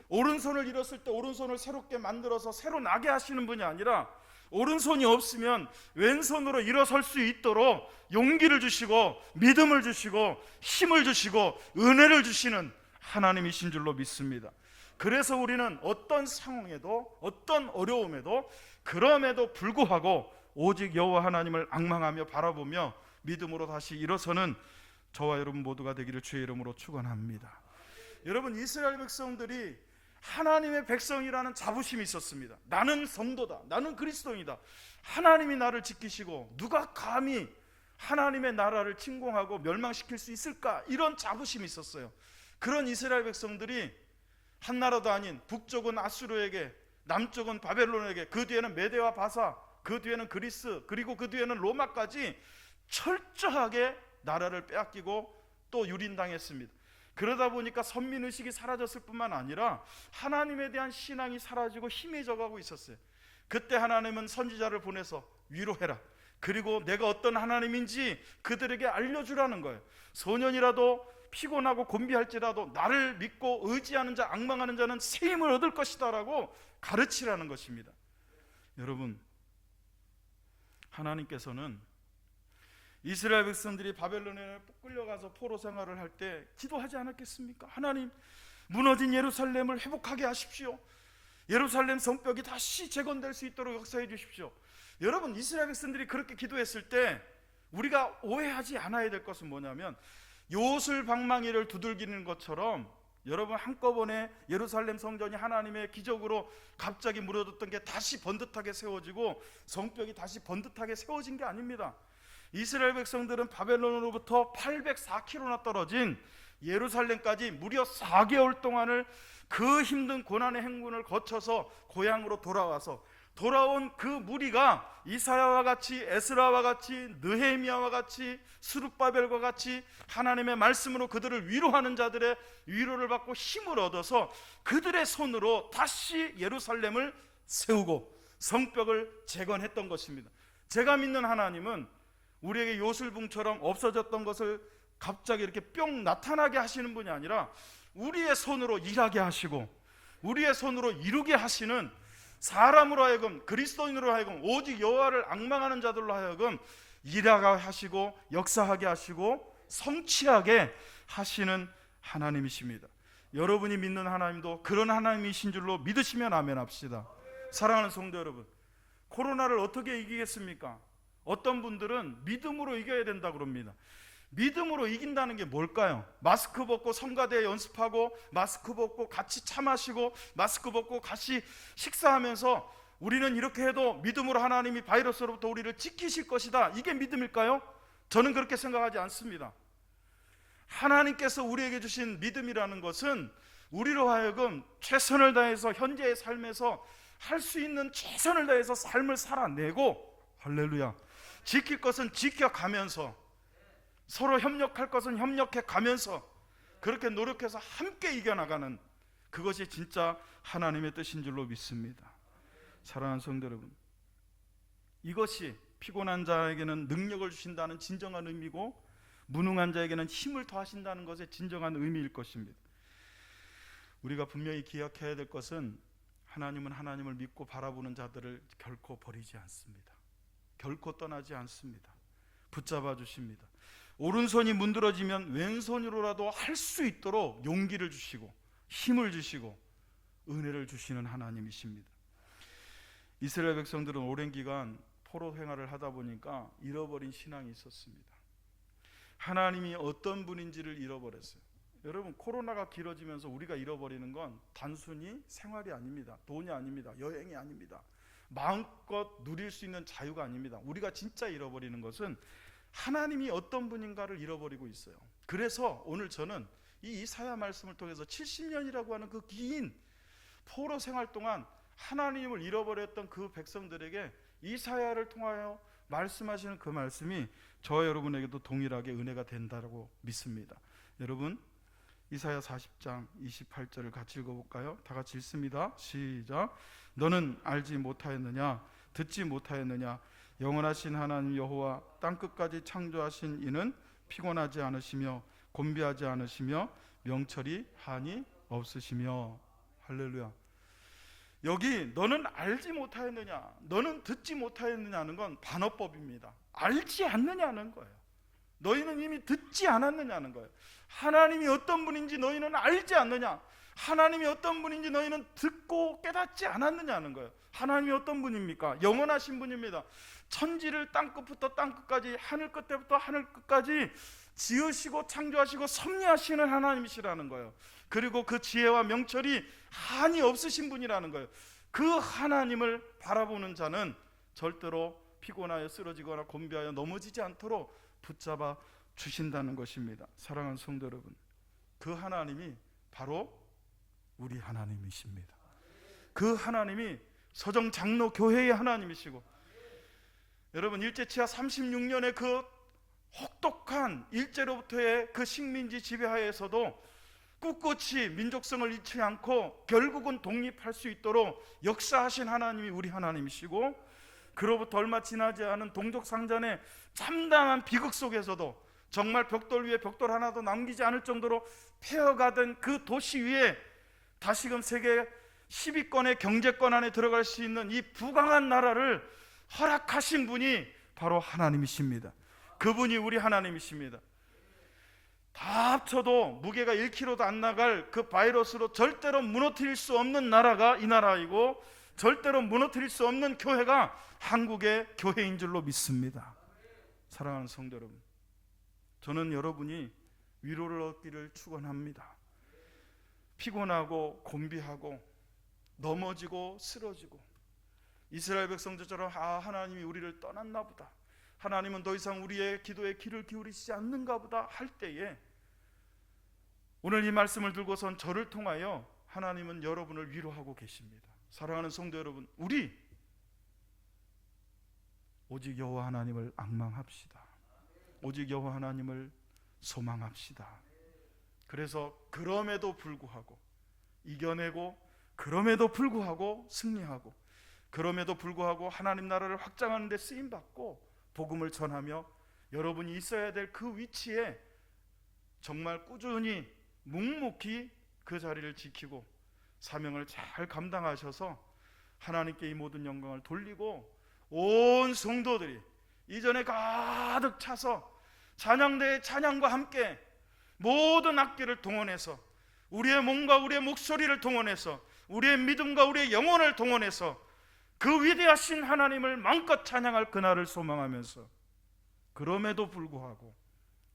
오른손을 잃었을 때 오른손을 새롭게 만들어서 새로 나게 하시는 분이 아니라 오른손이 없으면 왼손으로 일어설 수 있도록 용기를 주시고 믿음을 주시고 힘을 주시고 은혜를 주시는 하나님이신 줄로 믿습니다. 그래서 우리는 어떤 상황에도 어떤 어려움에도 그럼에도 불구하고 오직 여호와 하나님을 앙망하며 바라보며 믿음으로 다시 일어서는 저와 여러분 모두가 되기를 주의 이름으로 축원합니다. 여러분, 이스라엘 백성들이 하나님의 백성이라는 자부심이 있었습니다. 나는 성도다, 나는 그리스도인이다, 하나님이 나를 지키시고 누가 감히 하나님의 나라를 침공하고 멸망시킬 수 있을까, 이런 자부심이 있었어요. 그런 이스라엘 백성들이 한 나라도 아닌 북쪽은 아수르에게, 남쪽은 바벨론에게, 그 뒤에는 메대와 바사, 그 뒤에는 그리스, 그리고 그 뒤에는 로마까지 철저하게 나라를 빼앗기고 또 유린당했습니다. 그러다 보니까 선민의식이 사라졌을 뿐만 아니라 하나님에 대한 신앙이 사라지고 희미해져가고 있었어요. 그때 하나님은 선지자를 보내서 위로해라, 그리고 내가 어떤 하나님인지 그들에게 알려주라는 거예요. 소년이라도 피곤하고 곤비할지라도 나를 믿고 의지하는 자, 앙망하는 자는 새 힘을 얻을 것이다 라고 가르치라는 것입니다. 여러분, 하나님께서는 이스라엘 백성들이 바벨론에 끌려가서 포로 생활을 할 때 기도하지 않았겠습니까? 하나님, 무너진 예루살렘을 회복하게 하십시오. 예루살렘 성벽이 다시 재건될 수 있도록 역사해 주십시오. 여러분, 이스라엘 백성들이 그렇게 기도했을 때 우리가 오해하지 않아야 될 것은 뭐냐면, 요술방망이를 두들기는 것처럼 여러분, 한꺼번에 예루살렘 성전이 하나님의 기적으로 갑자기 무너졌던 게 다시 번듯하게 세워지고 성벽이 다시 번듯하게 세워진 게 아닙니다. 이스라엘 백성들은 바벨론으로부터 804km나 떨어진 예루살렘까지 무려 4개월 동안을 그 힘든 고난의 행군을 거쳐서 고향으로 돌아와서 돌아온 그 무리가 이사야와 같이, 에스라와 같이, 느헤미야와 같이, 스룹바벨과 같이 하나님의 말씀으로 그들을 위로하는 자들의 위로를 받고 힘을 얻어서 그들의 손으로 다시 예루살렘을 세우고 성벽을 재건했던 것입니다. 제가 믿는 하나님은 우리에게 요술봉처럼 없어졌던 것을 갑자기 이렇게 뿅 나타나게 하시는 분이 아니라 우리의 손으로 일하게 하시고 우리의 손으로 이루게 하시는, 사람으로 하여금, 그리스도인으로 하여금, 오직 여호와를 앙망하는 자들로 하여금 일하게 하시고 역사하게 하시고 성취하게 하시는 하나님이십니다. 여러분이 믿는 하나님도 그런 하나님이신 줄로 믿으시면 아멘 합시다. 사랑하는 성도 여러분, 코로나를 어떻게 이기겠습니까? 어떤 분들은 믿음으로 이겨야 된다고 그럽니다. 믿음으로 이긴다는 게 뭘까요? 마스크 벗고 성가대 연습하고, 마스크 벗고 같이 차 마시고, 마스크 벗고 같이 식사하면서 우리는 이렇게 해도 믿음으로 하나님이 바이러스로부터 우리를 지키실 것이다, 이게 믿음일까요? 저는 그렇게 생각하지 않습니다. 하나님께서 우리에게 주신 믿음이라는 것은 우리로 하여금 최선을 다해서 현재의 삶에서 할 수 있는 최선을 다해서 삶을 살아내고, 할렐루야, 지킬 것은 지켜가면서, 서로 협력할 것은 협력해 가면서 그렇게 노력해서 함께 이겨나가는, 그것이 진짜 하나님의 뜻인 줄로 믿습니다. 사랑하는 성도 여러분, 이것이 피곤한 자에게는 능력을 주신다는 진정한 의미고 무능한 자에게는 힘을 더하신다는 것의 진정한 의미일 것입니다. 우리가 분명히 기억해야 될 것은, 하나님은 하나님을 믿고 바라보는 자들을 결코 버리지 않습니다. 결코 떠나지 않습니다. 붙잡아 주십니다. 오른손이 문드러지면 왼손으로라도 할 수 있도록 용기를 주시고 힘을 주시고 은혜를 주시는 하나님이십니다. 이스라엘 백성들은 오랜 기간 포로 생활을 하다 보니까 잃어버린 신앙이 있었습니다. 하나님이 어떤 분인지를 잃어버렸어요. 여러분, 코로나가 길어지면서 우리가 잃어버리는 건 단순히 생활이 아닙니다. 돈이 아닙니다. 여행이 아닙니다. 마음껏 누릴 수 있는 자유가 아닙니다. 우리가 진짜 잃어버리는 것은 하나님이 어떤 분인가를 잃어버리고 있어요. 그래서 오늘 저는 이 이사야 말씀을 통해서 70년이라고 하는 그 긴 포로 생활 동안 하나님을 잃어버렸던 그 백성들에게 이사야를 통하여 말씀하시는 그 말씀이 저와 여러분에게도 동일하게 은혜가 된다고 믿습니다. 여러분, 이사야 40장 28절을 같이 읽어볼까요? 다 같이 읽습니다. 시작. 너는 알지 못하였느냐? 듣지 못하였느냐? 영원하신 하나님 여호와 땅끝까지 창조하신 이는 피곤하지 않으시며 곤비하지 않으시며 명철이 한이 없으시며. 할렐루야. 여기 너는 알지 못하였느냐, 너는 듣지 못하였느냐는 건 반어법입니다. 알지 않느냐는 거예요. 너희는 이미 듣지 않았느냐는 거예요. 하나님이 어떤 분인지 너희는 알지 않느냐, 하나님이 어떤 분인지 너희는 듣고 깨닫지 않았느냐는 거예요. 하나님이 어떤 분입니까? 영원하신 분입니다. 천지를 땅끝부터 땅끝까지, 하늘 끝에부터 하늘 끝까지 지으시고 창조하시고 섭리하시는 하나님이시라는 거예요. 그리고 그 지혜와 명철이 한이 없으신 분이라는 거예요. 그 하나님을 바라보는 자는 절대로 피곤하여 쓰러지거나 곤비하여 넘어지지 않도록 붙잡아 주신다는 것입니다. 사랑하는 성도 여러분, 그 하나님이 바로 우리 하나님이십니다. 그 하나님이 서정 장로 교회의 하나님이시고, 여러분 일제치하 36년의 그 혹독한 일제로부터의 그 식민지 지배하에서도 꿋꿋이 민족성을 잃지 않고 결국은 독립할 수 있도록 역사하신 하나님이 우리 하나님이시고, 그로부터 얼마 지나지 않은 동족상전의 참담한 비극 속에서도 정말 벽돌 위에 벽돌 하나도 남기지 않을 정도로 폐허가던 그 도시 위에 다시금 세계 10위권의 경제권 안에 들어갈 수 있는 이 부강한 나라를 허락하신 분이 바로 하나님이십니다. 그분이 우리 하나님이십니다. 다 합쳐도 무게가 1kg도 안 나갈 그 바이러스로 절대로 무너뜨릴 수 없는 나라가 이 나라이고, 절대로 무너뜨릴 수 없는 교회가 한국의 교회인 줄로 믿습니다. 사랑하는 성도 여러분, 저는 여러분이 위로를 얻기를 축원합니다. 피곤하고 곤비하고 넘어지고 쓰러지고 이스라엘 백성들처럼 하나님이 우리를 떠났나 보다, 하나님은 더 이상 우리의 기도에 귀를 기울이시지 않는가 보다 할 때에, 오늘 이 말씀을 들고선 저를 통하여 하나님은 여러분을 위로하고 계십니다. 사랑하는 성도 여러분, 우리 오직 여호와 하나님을 앙망합시다. 오직 여호와 하나님을 소망합시다. 그래서 그럼에도 불구하고 이겨내고, 그럼에도 불구하고 승리하고, 그럼에도 불구하고 하나님 나라를 확장하는 데 쓰임받고 복음을 전하며 여러분이 있어야 될 그 위치에 정말 꾸준히 묵묵히 그 자리를 지키고 사명을 잘 감당하셔서 하나님께 이 모든 영광을 돌리고, 온 성도들이 이전에 가득 차서 찬양대의 찬양과 함께 모든 악기를 동원해서, 우리의 몸과 우리의 목소리를 동원해서, 우리의 믿음과 우리의 영혼을 동원해서 그 위대하신 하나님을 마음껏 찬양할 그날을 소망하면서, 그럼에도 불구하고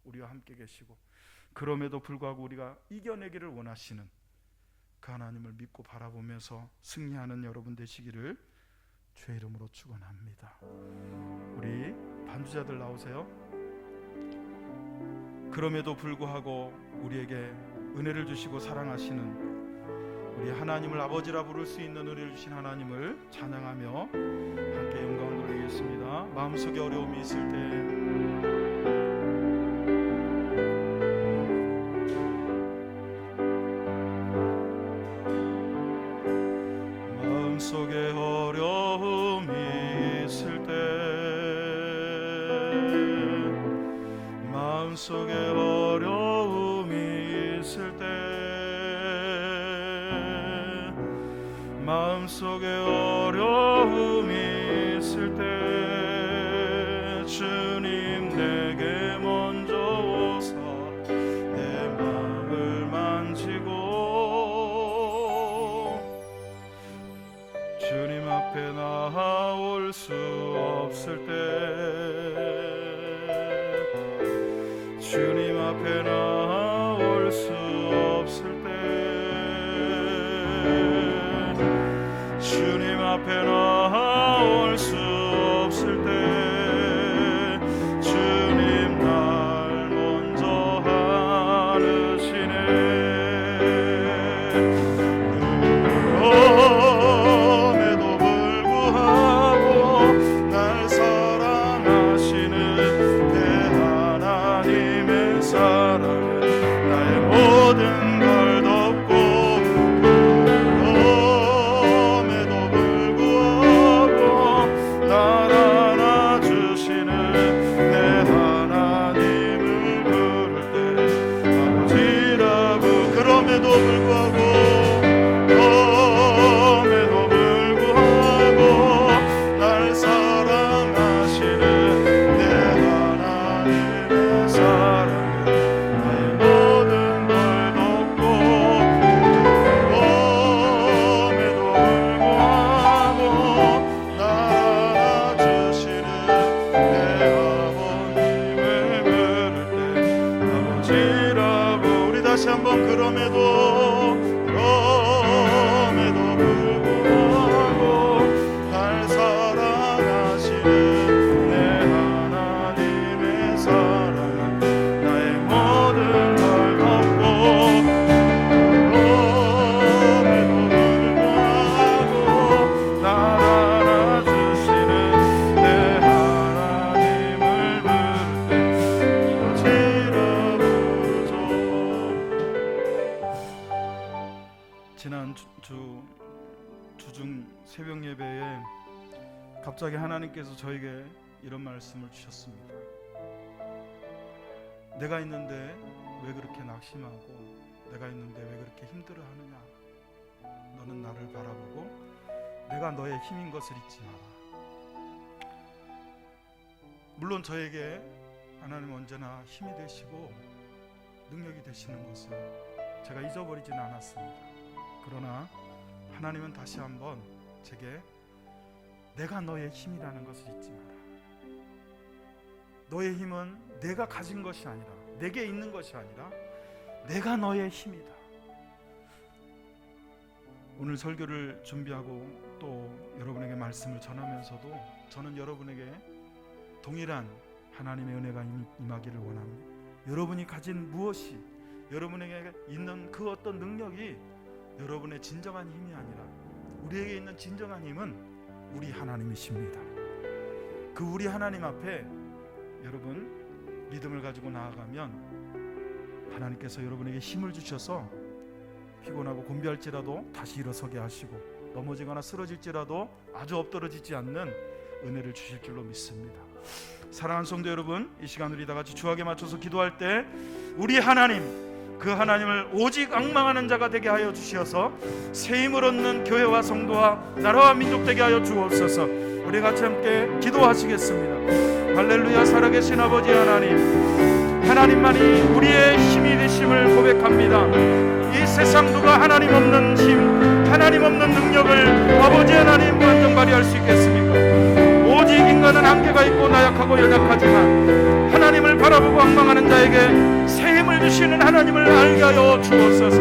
우리와 함께 계시고, 그럼에도 불구하고 우리가 이겨내기를 원하시는 그 하나님을 믿고 바라보면서 승리하는 여러분 되시기를 주의 이름으로 축원합니다. 우리 반주자들 나오세요. 그럼에도 불구하고 우리에게 은혜를 주시고 사랑하시는 우리 하나님을 아버지라 부를 수 있는 은혜를 주신 하나님을 찬양하며 함께 영광을 돌리겠습니다. 마음속에 어려움이 있을 때 마음속에 어려움이 있을 때 마음속에 어려움이 있을 때 마음속에 어려움이 있을 때 주님 내게 먼저 오사 내 마음을 만지고 주님 앞에 나올 수 없을 때 주님 앞에 나올 수 없을 때 주님 앞에 나올 수 없을 때 주님 날 먼저 안으시네. 주중 새벽 예배에 갑자기 하나님께서 저에게 이런 말씀을 주셨습니다. 내가 있는데 왜 그렇게 낙심하고 내가 있는데 왜 그렇게 힘들어하느냐. 너는 나를 바라보고 내가 너의 힘인 것을 잊지 마라. 물론 저에게 하나님 언제나 힘이 되시고 능력이 되시는 것을 제가 잊어버리지는 않았습니다. 그러나 하나님은 다시 한번 제게 내가 너의 힘이라는 것을 잊지 마라. 너의 힘은 내가 가진 것이 아니라, 내게 있는 것이 아니라 내가 너의 힘이다. 오늘 설교를 준비하고 또 여러분에게 말씀을 전하면서도 저는 여러분에게 동일한 하나님의 은혜가 임하기를 원합니다. 여러분이 가진 무엇이, 여러분에게 있는 그 어떤 능력이 여러분의 진정한 힘이 아니라 우리에게 있는 진정한 힘은 우리 하나님이십니다. 그 우리 하나님 앞에 여러분 믿음을 가지고 나아가면 하나님께서 여러분에게 힘을 주셔서 피곤하고 곤비할지라도 다시 일어서게 하시고 넘어지거나 쓰러질지라도 아주 엎드러지지 않는 은혜를 주실 줄로 믿습니다. 사랑하는 성도 여러분, 이 시간 우리 다 같이 주악에 맞춰서 기도할 때 우리 하나님, 그 하나님을 오직 앙망하는 자가 되게 하여 주시어서 새 힘을 얻는 교회와 성도와 나라와 민족 되게 하여 주옵소서. 우리 같이 함께 기도하시겠습니다. 할렐루야. 살아계신 아버지 하나님, 하나님만이 우리의 힘이 되심을 고백합니다. 이 세상 누가 하나님 없는 힘, 하나님 없는 능력을 아버지 하나님 완전 발휘할 수 있겠습니까? 오직 인간은 한계가 있고 나약하고 연약하지만 하나님을 바라보고 앙망하는 자에게 새 힘을 주시는 하나님을 알게 하여 주옵소서.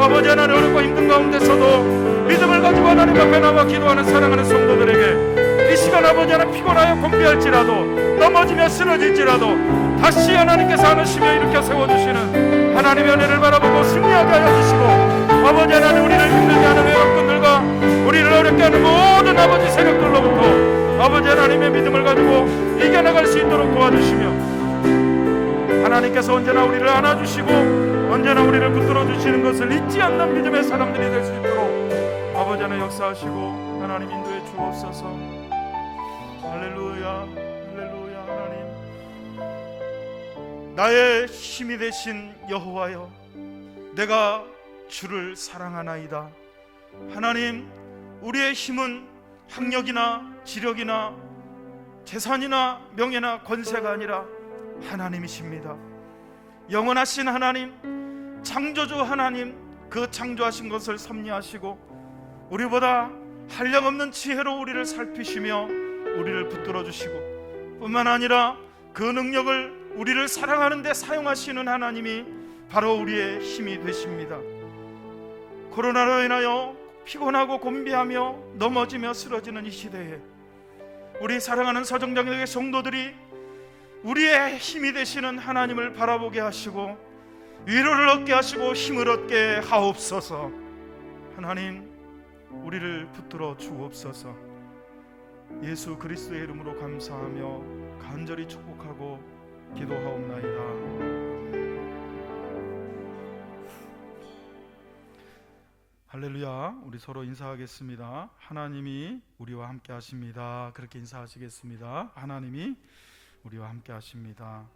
아버지 하나님, 어렵고 힘든 가운데서도 믿음을 가지고 하나님 앞에 나와 기도하는 사랑하는 성도들에게 이 시간 아버지 하나님 피곤하여 곤비할지라도 넘어지며 쓰러질지라도 다시 하나님께서 하시며 일으켜 세워주시는 하나님의 은혜를 바라보고 승리하게 하여 주시고, 아버지 하나님 우리를 힘들게 하는 외곽꾼들과 우리를 어렵게 하는 모든 아버지 세력들로부터 아버지 하나님의 믿음을 가지고 이겨나갈 수 있도록 도와주시며, 하나님께서 언제나 우리를 안아주시고 언제나 우리를 붙들어 주시는 것을 잊지 않는 믿음의 사람들이 될 수 있도록 아버지 하나님 역사하시고 하나님 인도해 주옵소서. 할렐루야, 할렐루야. 하나님, 나의 힘이 되신 여호와여, 내가 주를 사랑하나이다. 하나님, 우리의 힘은 학력이나 지력이나 재산이나 명예나 권세가 아니라 하나님이십니다. 영원하신 하나님, 창조주 하나님, 그 창조하신 것을 섭리하시고 우리보다 한량없는 지혜로 우리를 살피시며 우리를 붙들어 주시고 뿐만 아니라 그 능력을 우리를 사랑하는 데 사용하시는 하나님이 바로 우리의 힘이 되십니다. 코로나로 인하여 피곤하고 곤비하며 넘어지며 쓰러지는 이 시대에 우리 사랑하는 서정장교회 성도들이 우리의 힘이 되시는 하나님을 바라보게 하시고 위로를 얻게 하시고 힘을 얻게 하옵소서. 하나님, 우리를 붙들어 주옵소서. 예수 그리스도의 이름으로 감사하며 간절히 축복하고 기도하옵나이다. 할렐루야. 우리 서로 인사하겠습니다. 하나님이 우리와 함께 하십니다. 그렇게 인사하시겠습니다. 하나님이 우리와 함께 하십니다.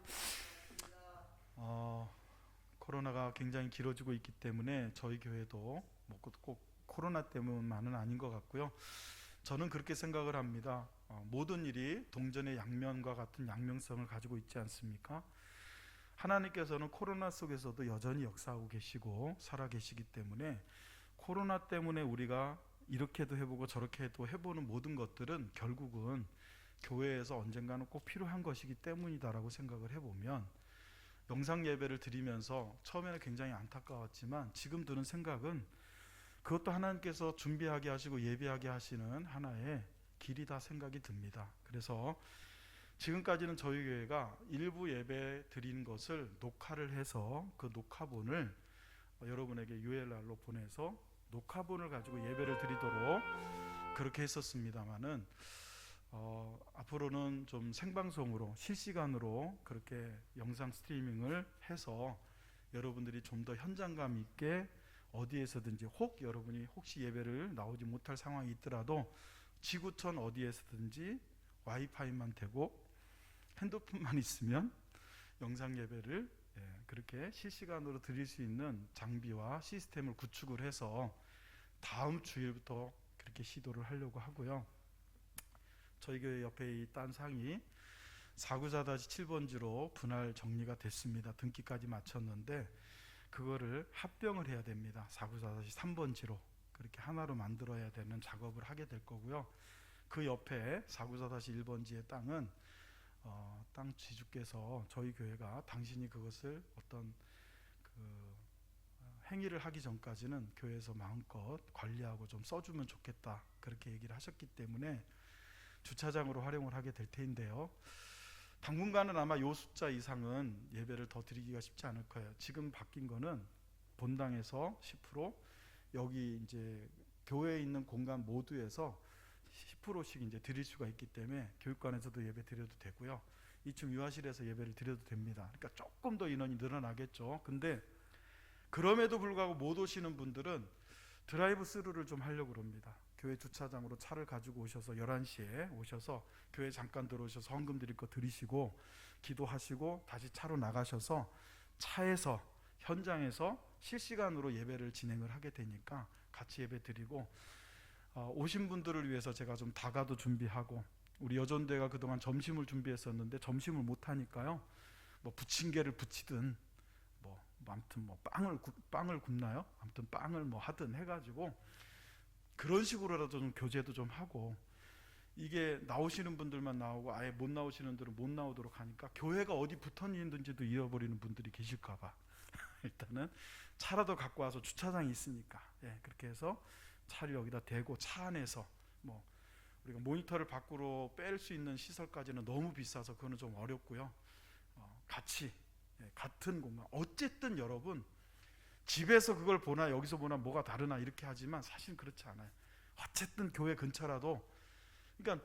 코로나가 굉장히 길어지고 있기 때문에 저희 교회도 꼭 코로나 때문만은 아닌 것 같고요. 저는 그렇게 생각을 합니다. 모든 일이 동전의 양면과 같은 양면성을 가지고 있지 않습니까? 하나님께서는 코로나 속에서도 여전히 역사하고 계시고 살아계시기 때문에 코로나 때문에 우리가 이렇게도 해보고 저렇게도 해보는 모든 것들은 결국은 교회에서 언젠가는 꼭 필요한 것이기 때문이다라고 생각을 해보면, 영상 예배를 드리면서 처음에는 굉장히 안타까웠지만 지금 드는 생각은 그것도 하나님께서 준비하게 하시고 예배하게 하시는 하나의 길이다 생각이 듭니다. 그래서 지금까지는 저희 교회가 일부 예배 드린 것을 녹화를 해서 그 녹화본을 여러분에게 URL로 보내서 녹화본을 가지고 예배를 드리도록 그렇게 했었습니다만은 앞으로는 좀 생방송으로 실시간으로 그렇게 영상 스트리밍을 해서 여러분들이 좀 더 현장감 있게 어디에서든지 혹 여러분이 혹시 예배를 나오지 못할 상황이 있더라도 지구촌 어디에서든지 와이파이만 되고 핸드폰만 있으면 영상 예배를 그렇게 실시간으로 드릴 수 있는 장비와 시스템을 구축을 해서 다음 주일부터 그렇게 시도를 하려고 하고요. 저희 교회 옆에 이 딴 상이 494-7번지로 분할 정리가 됐습니다. 등기까지 마쳤는데 그거를 합병을 해야 됩니다. 494-3번지로 그렇게 하나로 만들어야 되는 작업을 하게 될 거고요. 그 옆에 494-1번지의 땅은 땅 지주께서 저희 교회가 당신이 그것을 어떤 행위를 하기 전까지는 교회에서 마음껏 관리하고 좀 써주면 좋겠다 그렇게 얘기를 하셨기 때문에 주차장으로 활용을 하게 될 텐데요. 당분간은 아마 이 숫자 이상은 예배를 더 드리기가 쉽지 않을 거예요. 지금 바뀐 거는 본당에서 10%, 여기 이제 교회에 있는 공간 모두에서 10%씩 이제 드릴 수가 있기 때문에 교육관에서도 예배 드려도 되고요. 2층 유아실에서 예배를 드려도 됩니다. 그러니까 조금 더 인원이 늘어나겠죠. 근데 그럼에도 불구하고 못 오시는 분들은 드라이브 스루를 좀 하려고 합니다. 교회 주차장으로 차를 가지고 오셔서 11시에 오셔서 교회 잠깐 들어오셔서 헌금 드릴 거 드리시고 기도하시고 다시 차로 나가셔서 차에서 현장에서 실시간으로 예배를 진행을 하게 되니까 같이 예배 드리고 오신 분들을 위해서 제가 좀 다가도 준비하고 우리 여전대가 그동안 점심을 준비했었는데 점심을 못 하니까요. 뭐 부침개를 부치든 아무튼 빵을 굽나요? 아무튼 빵을 뭐 하든 해가지고 그런 식으로라도 좀 교제도 좀 하고 이게 나오시는 분들만 나오고 아예 못 나오시는 분들은 못 나오도록 하니까 교회가 어디 붙어 있는지도 잃어버리는 분들이 계실까봐 일단은 차라도 갖고 와서 주차장이 있으니까 그렇게 해서 차를 여기다 대고 차 안에서 뭐 우리가 모니터를 밖으로 뺄 수 있는 시설까지는 너무 비싸서 그거는 좀 어렵고요. 같이 같은 공간 어쨌든 여러분 집에서 그걸 보나 여기서 보나 뭐가 다르나 이렇게 하지만 사실 그렇지 않아요. 어쨌든 교회 근처라도 그러니까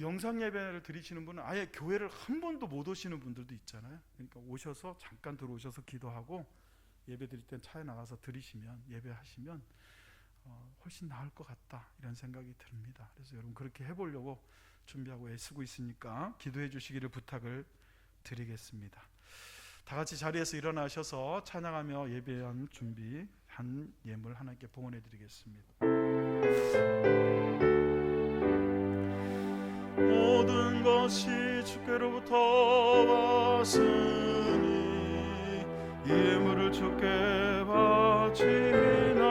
영상 예배를 드리시는 분은 아예 교회를 한 번도 못 오시는 분들도 있잖아요. 그러니까 오셔서 잠깐 들어오셔서 기도하고 예배 드릴 땐 차에 나가서 드리시면 예배하시면 훨씬 나을 것 같다 이런 생각이 듭니다. 그래서 여러분 그렇게 해보려고 준비하고 애쓰고 있으니까 기도해 주시기를 부탁을 드리겠습니다. 다 같이 자리에서 일어나셔서 찬양하며 예배한 준비한 예물 하나님께 봉헌해 드리겠습니다. 모든 것이 주께로부터 왔으니 이 예물을 주께 바치나이다.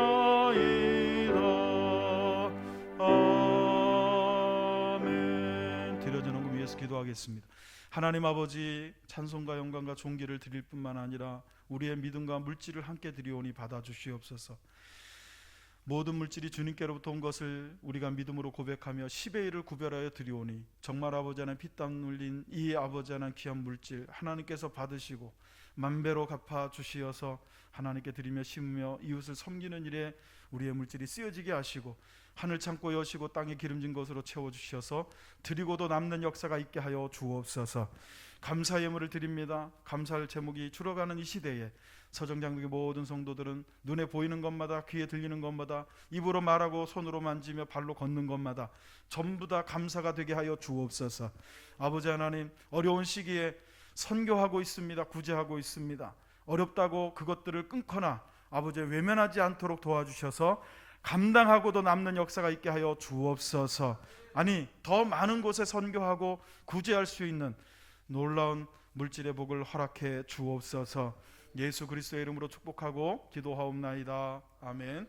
아멘. 드려지는 것 위해서 기도하겠습니다. 하나님 아버지, 찬송과 영광과 존귀를 드릴 뿐만 아니라 우리의 믿음과 물질을 함께 드리오니 받아주시옵소서. 모든 물질이 주님께로부터 온 것을 우리가 믿음으로 고백하며 10의 1을 구별하여 드리오니 정말 아버지 하나님 피땀 흘린 이 아버지 하나님 귀한 물질 하나님께서 받으시고 만배로 갚아주시어서 하나님께 드리며 심으며 이웃을 섬기는 일에 우리의 물질이 쓰여지게 하시고 하늘 창고 여시고 땅에 기름진 것으로 채워주셔서 드리고도 남는 역사가 있게 하여 주옵소서. 감사 예물을 드립니다. 감사할 제목이 줄어가는 이 시대에 서정장국의 모든 성도들은 눈에 보이는 것마다 귀에 들리는 것마다 입으로 말하고 손으로 만지며 발로 걷는 것마다 전부 다 감사가 되게 하여 주옵소서. 아버지 하나님 어려운 시기에 선교하고 있습니다. 구제하고 있습니다. 어렵다고 그것들을 끊거나 아버지 외면하지 않도록 도와주셔서 감당하고도 남는 역사가 있게 하여 주옵소서. 아니 더 많은 곳에 선교하고 구제할 수 있는 놀라운 물질의 복을 허락해 주옵소서. 예수 그리스도의 이름으로 축복하고 기도하옵나이다. 아멘.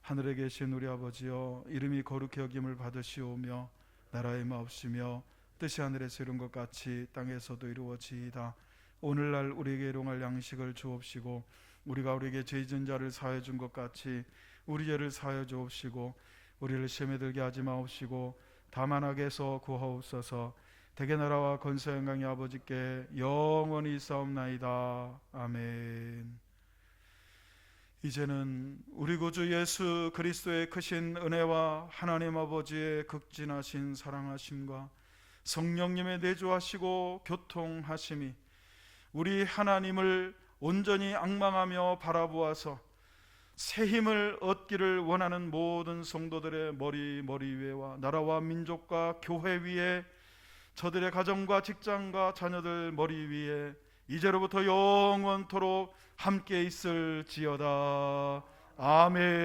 하늘에 계신 우리 아버지여, 이름이 거룩히 여김을 받으시오며 나라의 마옵시며 뜻이 하늘에서 이룬 것 같이 땅에서도 이루어지이다. 오늘날 우리에게 일용할 양식을 주옵시고 우리가 우리에게 죄 지은 자를 사하여 준 것 같이 우리 죄를 사하여 주옵시고 우리를 시험에 들게 하지 마옵시고 다만 악에서 구하옵소서. 대개 나라와 권세 영광이 아버지께 영원히 있사옵나이다. 아멘. 이제는 우리 구주 예수 그리스도의 크신 은혜와 하나님 아버지의 극진하신 사랑하심과 성령님의 내주하시고 교통하심이 우리 하나님을 온전히 앙망하며 바라보아서 새 힘을 얻기를 원하는 모든 성도들의 머리 위에와 나라와 민족과 교회 위에, 저들의 가정과 직장과 자녀들 머리 위에 이제로부터 영원토록 함께 있을지어다. 아멘.